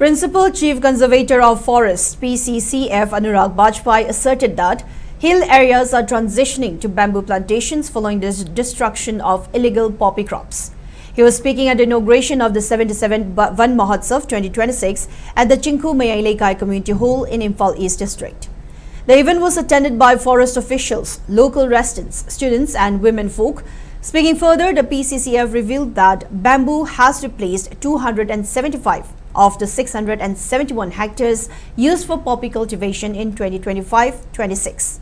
Principal Chief Conservator of Forests (PCCF) Anurag Bajpai asserted that hill areas are transitioning to bamboo plantations following the destruction of illegal poppy crops. He was speaking at the inauguration of the 77 Van Mahotsav 2026 at the Chinku Mayailekai Community Hall in Imphal East District. The event was attended by forest officials, local residents, students and women folk. Speaking further, the PCCF revealed that bamboo has replaced 275 of the 671 hectares used for poppy cultivation in 2025-26,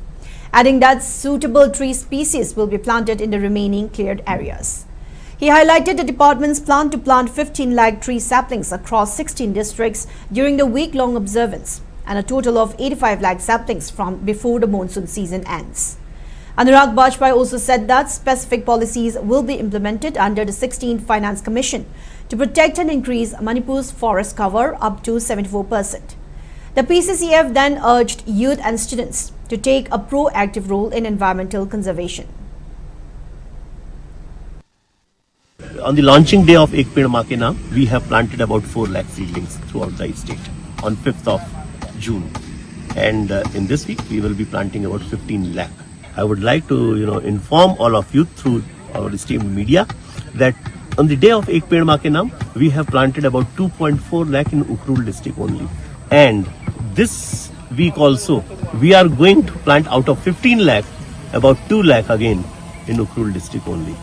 adding that suitable tree species will be planted in the remaining cleared areas. He highlighted the department's plan to plant 15 lakh tree saplings across 16 districts during the week-long observance and a total of 85 lakh saplings from before the monsoon season ends. Anurag Bajpai also said that specific policies will be implemented under the 16th Finance Commission to protect and increase Manipur's forest cover up to 74%. The PCCF then urged youth and students to take a proactive role in environmental conservation. On the launching day of Ek Ped Maa Ke Naam, we have planted about 4 lakh seedlings throughout the state on 5th of June. And in this week, we will be planting about 15 lakh. I would like to inform all of you through our esteemed media that on the day of Ek Ped Maa Ke Naam, we have planted about 2.4 lakh in Ukhrul district only. And this week also, we are going to plant out of 15 lakh, about 2 lakh again in Ukhrul district only.